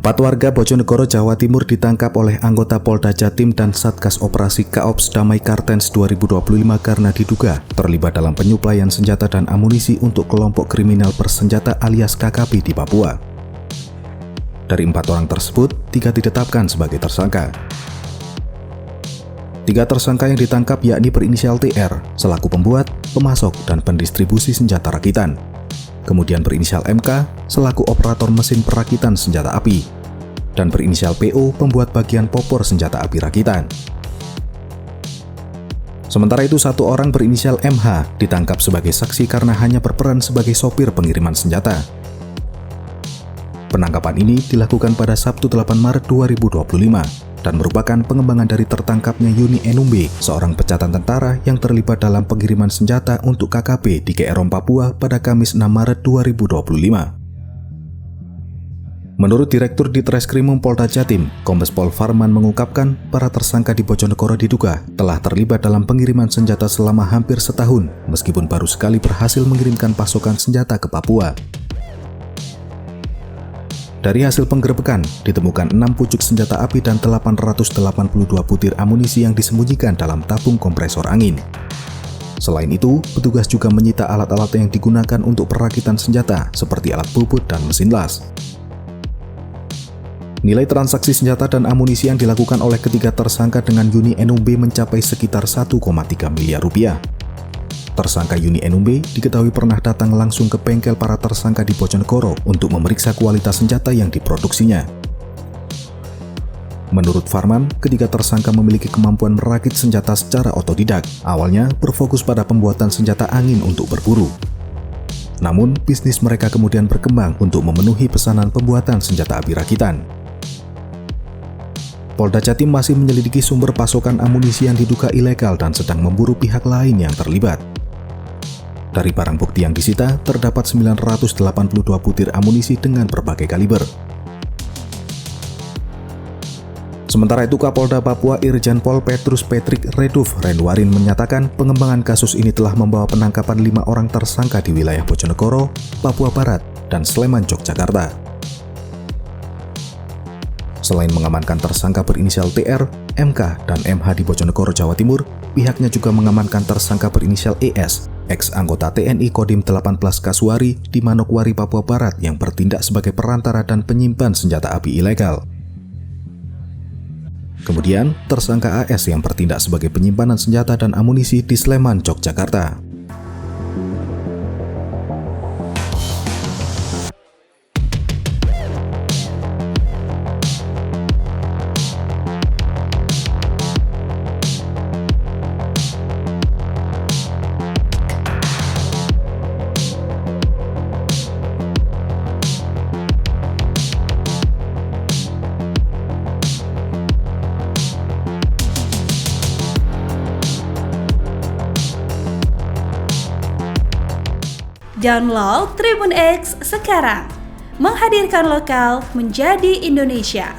4 warga Bojonegoro, Jawa Timur ditangkap oleh anggota Polda Jatim dan Satgas Operasi Kaops Damai Kartens 2025 karena diduga terlibat dalam penyuplaian senjata dan amunisi untuk kelompok kriminal bersenjata alias KKB di Papua. Dari 4 orang tersebut, 3 ditetapkan sebagai tersangka. 3 tersangka yang ditangkap yakni berinisial TR selaku pembuat, pemasok, dan pendistribusi senjata rakitan. Kemudian berinisial MK selaku operator mesin perakitan senjata api, dan berinisial PO pembuat bagian popor senjata api rakitan. Sementara itu 1 orang berinisial MH ditangkap sebagai saksi karena hanya berperan sebagai sopir pengiriman senjata. Penangkapan ini dilakukan pada Sabtu 8 Maret 2025 dan merupakan pengembangan dari tertangkapnya Yuni Enumbe, seorang pecatan tentara yang terlibat dalam pengiriman senjata untuk KKB di KROM Papua pada Kamis 6 Maret 2025. Menurut Direktur Ditreskrimum Polda Jatim, Kombes Pol Farman mengungkapkan para tersangka di Bojonegoro diduga telah terlibat dalam pengiriman senjata selama hampir setahun, meskipun baru sekali berhasil mengirimkan pasokan senjata ke Papua. Dari hasil penggerebekan, ditemukan 6 pucuk senjata api dan 882 butir amunisi yang disembunyikan dalam tabung kompresor angin. Selain itu, petugas juga menyita alat-alat yang digunakan untuk perakitan senjata seperti alat bubut dan mesin las. Nilai transaksi senjata dan amunisi yang dilakukan oleh ketiga tersangka dengan Yuni Enumbe mencapai sekitar 1,3 miliar rupiah. Tersangka Yuni Enumbe diketahui pernah datang langsung ke bengkel para tersangka di Bojonegoro untuk memeriksa kualitas senjata yang diproduksinya. Menurut Farman, ketiga tersangka memiliki kemampuan merakit senjata secara otodidak. Awalnya berfokus pada pembuatan senjata angin untuk berburu. Namun, bisnis mereka kemudian berkembang untuk memenuhi pesanan pembuatan senjata api rakitan. Polda Jatim masih menyelidiki sumber pasokan amunisi yang diduga ilegal dan sedang memburu pihak lain yang terlibat. Dari barang bukti yang disita, terdapat 982 butir amunisi dengan berbagai kaliber. Sementara itu, Kapolda Papua Irjen Pol Petrus Patrick Reduf Renwarin menyatakan pengembangan kasus ini telah membawa penangkapan 5 orang tersangka di wilayah Bojonegoro, Papua Barat, dan Sleman, Yogyakarta. Selain mengamankan tersangka berinisial TR, MK, dan MH di Bojonegoro, Jawa Timur, pihaknya juga mengamankan tersangka berinisial ES, ex-anggota TNI Kodim 18 Kasuari di Manokwari, Papua Barat yang bertindak sebagai perantara dan penyimpan senjata api ilegal. Kemudian, tersangka AS yang bertindak sebagai penyimpanan senjata dan amunisi di Sleman, Yogyakarta. Download Tribun X sekarang, menghadirkan lokal menjadi Indonesia.